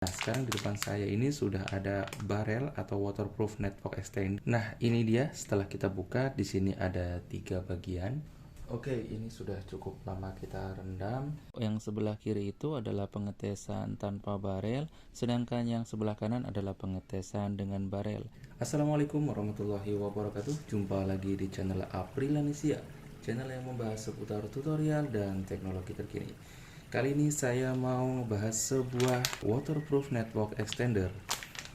Nah, sekarang di depan saya ini sudah ada barel atau waterproof network extender. Nah, ini dia setelah kita buka. Di sini ada 3 bagian. Oke, ini sudah cukup lama kita rendam. Yang sebelah kiri itu adalah pengetesan tanpa barel, sedangkan yang sebelah kanan adalah pengetesan dengan barel. Assalamualaikum warahmatullahi wabarakatuh. Jumpa lagi di channel Aprilanisia, channel yang membahas seputar tutorial dan teknologi terkini. Kali ini saya mau membahas sebuah waterproof network extender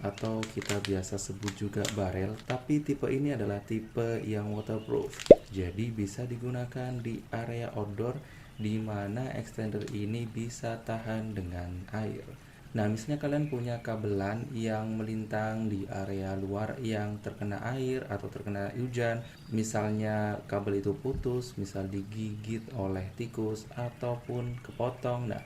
atau kita biasa sebut juga barel, tapi tipe ini adalah tipe yang waterproof. Jadi bisa digunakan di area outdoor di mana extender ini bisa tahan dengan air. Nah, misalnya kalian punya kabelan yang melintang di area luar yang terkena air atau terkena hujan, misalnya kabel itu putus, misal digigit oleh tikus ataupun kepotong. Nah,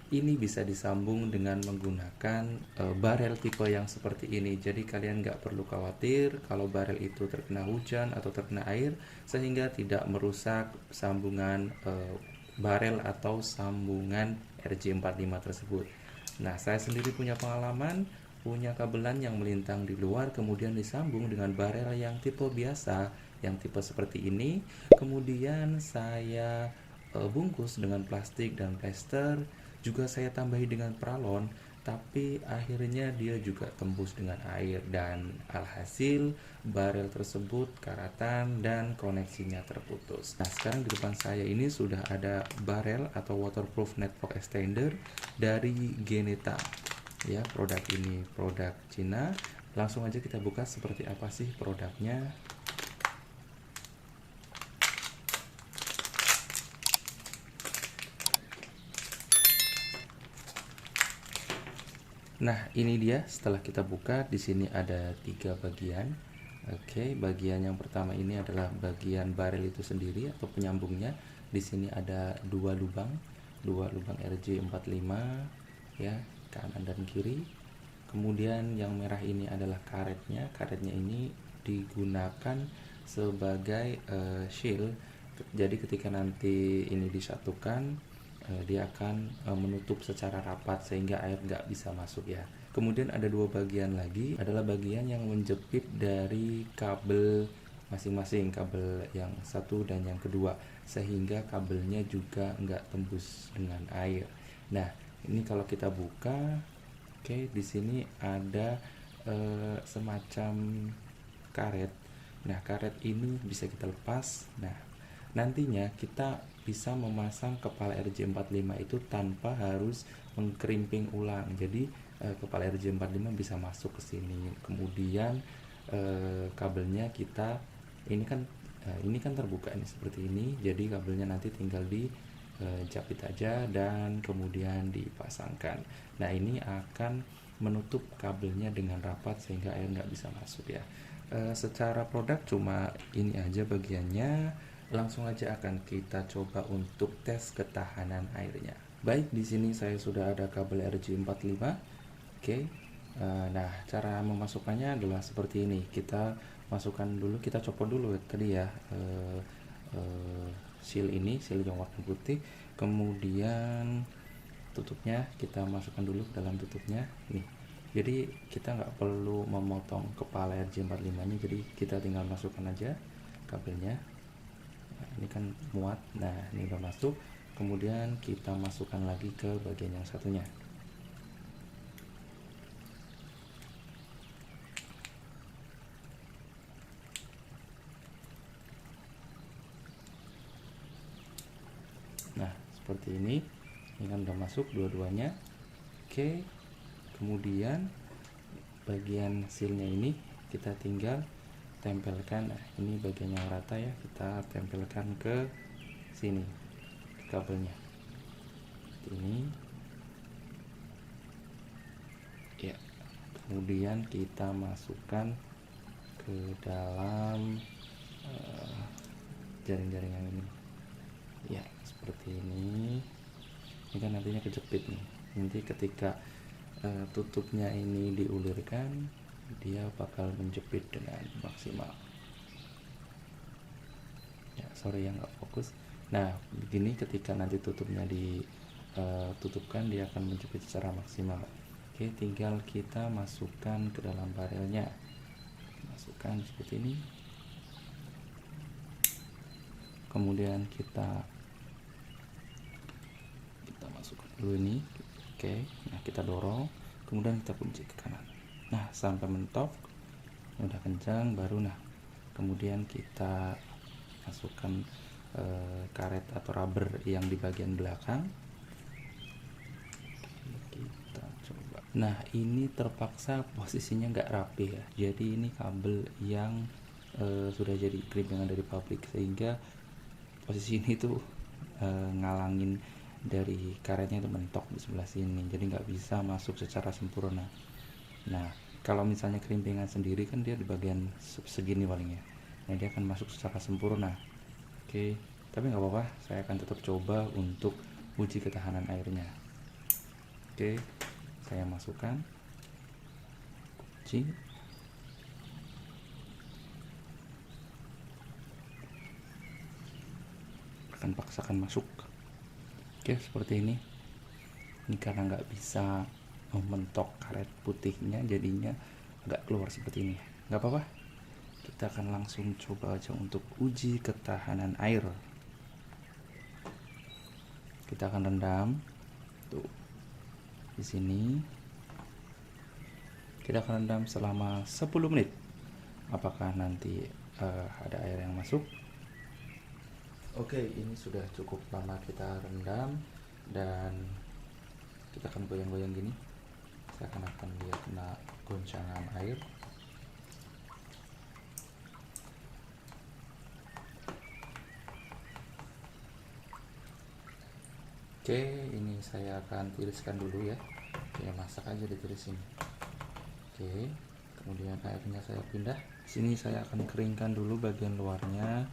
ini bisa disambung dengan menggunakan barel tipe yang seperti ini. Jadi kalian nggak perlu khawatir kalau barel itu terkena hujan atau terkena air, sehingga tidak merusak sambungan barel atau sambungan RJ45 tersebut. Nah, saya sendiri punya pengalaman, punya kabelan yang melintang di luar kemudian disambung dengan barel yang tipe biasa, yang tipe seperti ini. Kemudian saya bungkus dengan plastik dan plester, juga saya tambahi dengan pralon, tapi akhirnya dia juga tembus dengan air dan alhasil barel tersebut karatan dan koneksinya terputus. Nah, sekarang di depan saya ini sudah ada barel atau waterproof network extender dari Geneta. Ya, produk ini produk Cina. Langsung aja kita buka seperti apa sih produknya. Nah, ini dia setelah kita buka. Di sini ada 3 bagian. Oke, bagian yang pertama ini adalah bagian barel itu sendiri atau penyambungnya. Di sini ada 2 lubang RJ45 ya, kanan dan kiri. Kemudian yang merah ini adalah karetnya. Karetnya ini digunakan sebagai shield. Jadi ketika nanti ini disatukan, dia akan menutup secara rapat sehingga air nggak bisa masuk ya. Kemudian ada 2 bagian lagi, adalah bagian yang menjepit dari kabel masing-masing, kabel yang satu dan yang kedua, sehingga kabelnya juga nggak tembus dengan air. Nah, ini kalau kita buka, oke, di sini ada semacam karet. Nah, karet ini bisa kita lepas. Nah, nantinya kita bisa memasang kepala RJ45 itu tanpa harus mengkerimping ulang. Jadi kepala RJ45 bisa masuk ke sini. Kemudian kabelnya kita ini kan terbuka ini seperti ini. Jadi kabelnya nanti tinggal dijepit aja dan kemudian dipasangkan. Nah, ini akan menutup kabelnya dengan rapat sehingga air nggak bisa masuk ya. Secara produk cuma ini aja bagiannya. Langsung aja akan kita coba untuk tes ketahanan airnya. Baik, di sini saya sudah ada kabel RJ45. Oke. Nah, cara memasukkannya adalah seperti ini. Kita masukkan dulu, kita copot dulu tadi ya seal yang warna putih. Kemudian tutupnya kita masukkan dulu ke dalam tutupnya nih. Jadi kita nggak perlu memotong kepala RJ45 nya, jadi kita tinggal masukkan aja kabelnya. Nah, ini kan muat. Nah, ini udah masuk. Kemudian kita masukkan lagi ke bagian yang satunya. Nah, seperti ini. Ini kan udah masuk dua-duanya. Oke. Kemudian bagian sealnya ini kita tinggal tempelkan. Nah, ini bagian yang rata ya, kita tempelkan ke sini kabelnya ini ya. Kemudian kita masukkan ke dalam jaring-jaring yang ini ya, seperti ini. Ini kan nantinya kejepit nih. Nanti ketika tutupnya ini diulurkan, dia bakal menjepit dengan maksimal ya. Sorry ya, nggak fokus. Nah, begini ketika nanti tutupnya ditutupkan, dia akan menjepit secara maksimal. Oke, tinggal kita masukkan ke dalam barelnya. Masukkan seperti ini. Kemudian kita masukkan dulu ini. Oke, nah kita dorong, kemudian kita kunci ke kanan. Nah, sampai mentok, udah kencang, baru nah kemudian kita masukkan karet atau rubber yang di bagian belakang. Kita coba. Nah, ini terpaksa posisinya nggak rapi ya, jadi ini kabel yang sudah jadi krimpingan dari pabrik, sehingga posisi ini tuh ngalangin dari karetnya itu mentok di sebelah sini, jadi nggak bisa masuk secara sempurna. Nah, kalau misalnya krimpingan sendiri kan dia di bagian segini palingnya, nah dia akan masuk secara sempurna. Oke, tapi nggak apa-apa, saya akan tetap coba untuk uji ketahanan airnya. Oke, saya masukkan kunci. Akan paksakan masuk. Oke, seperti ini. Ini karena nggak bisa mentok karet putihnya, jadinya agak keluar seperti ini. Nggak apa-apa, kita akan langsung coba aja untuk uji ketahanan air. Kita akan rendam tuh di sini. Kita akan rendam selama 10 menit. Apakah nanti ada air yang masuk? Oke, ini sudah cukup lama kita rendam dan kita akan goyang-goyang gini. Saya akan lihat kena goncangan air. Oke, ini saya akan tiriskan dulu ya. Ya, masak aja ditirisin. Oke, kemudian airnya saya pindah. Sini saya akan keringkan dulu bagian luarnya.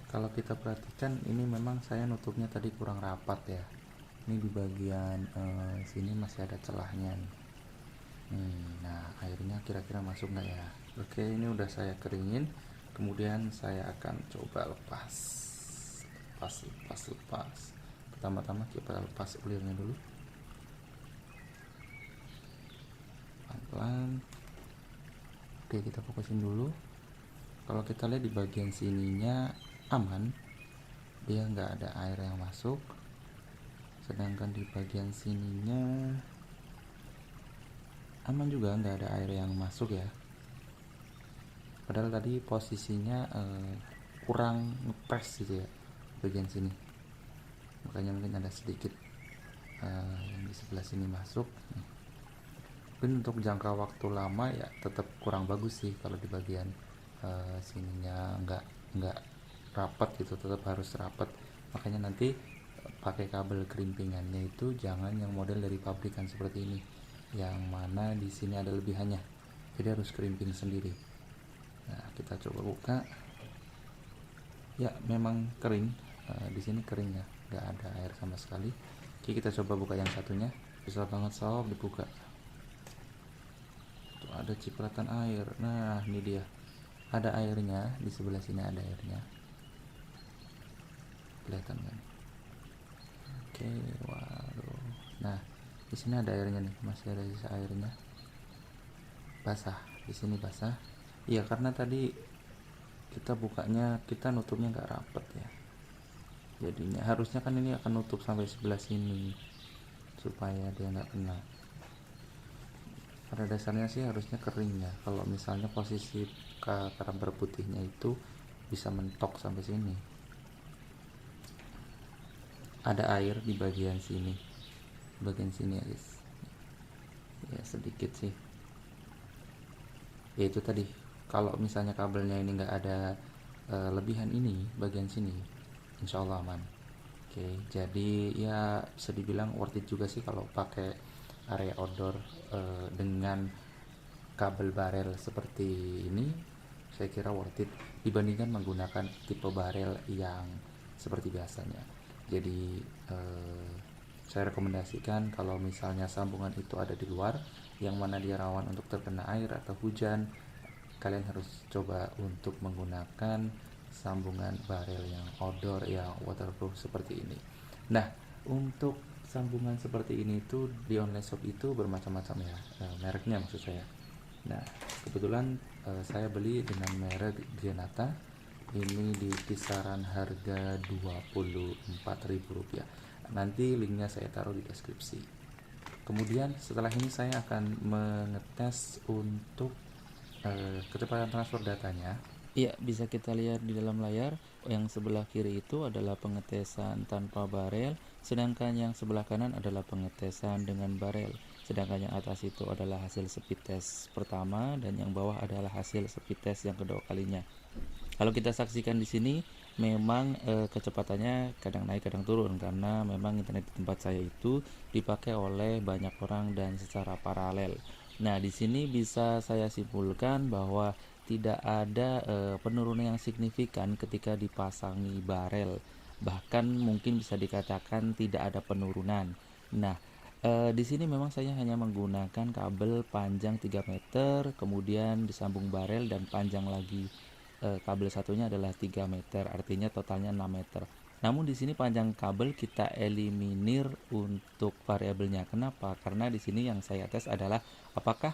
Kalau kita perhatikan, ini memang saya nutupnya tadi kurang rapat ya. Ini di bagian sini masih ada celahnya nih. Nah, airnya kira-kira masuk nggak ya? Oke, ini udah saya keringin. Kemudian saya akan coba lepas. Pertama-tama kita lepas ulirnya dulu, pelan-pelan. Oke, kita fokusin dulu. Kalau kita lihat di bagian sininya aman, dia nggak ada air yang masuk. Sedangkan di bagian sininya aman juga, nggak ada air yang masuk ya. Padahal tadi posisinya kurang ngepres gitu ya bagian sini, makanya mungkin ada sedikit yang di sebelah sini masuk. Mungkin untuk jangka waktu lama ya tetap kurang bagus sih kalau di bagian sininya nggak rapat gitu, tetap harus rapat. Makanya nanti pakai kabel kerimpingannya itu jangan yang model dari pabrikan seperti ini, yang mana di sini ada lebihannya, jadi harus kerimping sendiri. Nah, kita coba buka. Ya, memang kering. Di sini kering ya, nggak ada air sama sekali. Oke, kita coba buka yang satunya. Bisa banget sob dibuka. Tuh, ada cipratan air. Nah, ini dia. Ada airnya, di sebelah sini ada airnya. Kelihatan kan? Oke, waduh. Nah, di sini ada airnya nih, masih ada sisa airnya. Basah, di sini basah. Iya, karena tadi kita bukanya, kita nutupnya nggak rapet ya. Jadinya harusnya kan ini akan nutup sampai sebelah sini supaya dia nggak kena. Pada dasarnya sih harusnya kering ya. Kalau misalnya posisi rubber putihnya itu bisa mentok sampai sini. Ada air di bagian sini, ya guys. Ya sedikit sih. Ya itu tadi. Kalau misalnya kabelnya ini nggak ada lebihan ini bagian sini, insya Allah aman. Oke, jadi ya bisa dibilang worth it juga sih kalau pakai area outdoor dengan kabel barel seperti ini. Saya kira worth it dibandingkan menggunakan tipe barel yang seperti biasanya. Jadi saya rekomendasikan kalau misalnya sambungan itu ada di luar, yang mana dia rawan untuk terkena air atau hujan, kalian harus coba untuk menggunakan sambungan barel yang outdoor yang waterproof seperti ini. Nah, untuk sambungan seperti ini tuh di online shop itu bermacam-macam ya, mereknya maksud saya. Nah, kebetulan saya beli dengan merek Genata. Ini di kisaran harga Rp24.000. Nanti linknya saya taruh di deskripsi. Kemudian setelah ini saya akan mengetes untuk kecepatan transfer datanya. Iya, bisa kita lihat di dalam layar. Yang sebelah kiri itu adalah pengetesan tanpa barel, sedangkan yang sebelah kanan adalah pengetesan dengan barel. Sedangkan yang atas itu adalah hasil speed test pertama dan yang bawah adalah hasil speed test yang kedua kalinya. Kalau kita saksikan di sini, memang kecepatannya kadang naik kadang turun karena memang internet di tempat saya itu dipakai oleh banyak orang dan secara paralel. Nah, di sini bisa saya simpulkan bahwa tidak ada penurunan yang signifikan ketika dipasangi barel. Bahkan mungkin bisa dikatakan tidak ada penurunan. Nah, di sini memang saya hanya menggunakan kabel panjang 3 meter, kemudian disambung barel dan panjang lagi. Kabel satunya adalah 3 meter, artinya totalnya 6 meter. Namun di sini panjang kabel kita eliminir untuk variabelnya. Kenapa? Karena di sini yang saya tes adalah apakah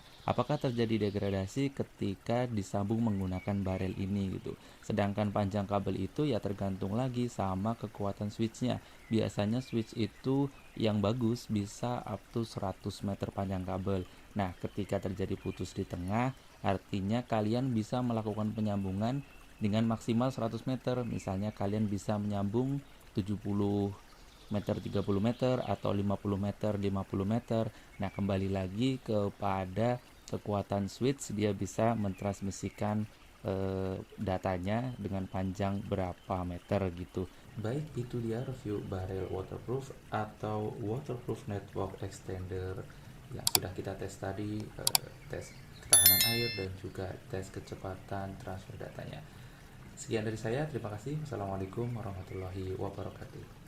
terjadi degradasi ketika disambung menggunakan barel ini gitu. Sedangkan panjang kabel itu ya tergantung lagi sama kekuatan switchnya. Biasanya switch itu yang bagus bisa up to 100 meter panjang kabel. Nah, ketika terjadi putus di tengah, artinya kalian bisa melakukan penyambungan dengan maksimal 100 meter. Misalnya kalian bisa menyambung 70 meter, 30 meter, atau 50 meter, 50 meter. Nah, kembali lagi kepada kekuatan switch, dia bisa mentransmisikan datanya dengan panjang berapa meter gitu. Baik, itu dia review barel waterproof atau waterproof network extender yang sudah kita tes tadi, tes ketahanan air dan juga tes kecepatan transfer datanya. Sekian dari saya, terima kasih. Wassalamualaikum warahmatullahi wabarakatuh.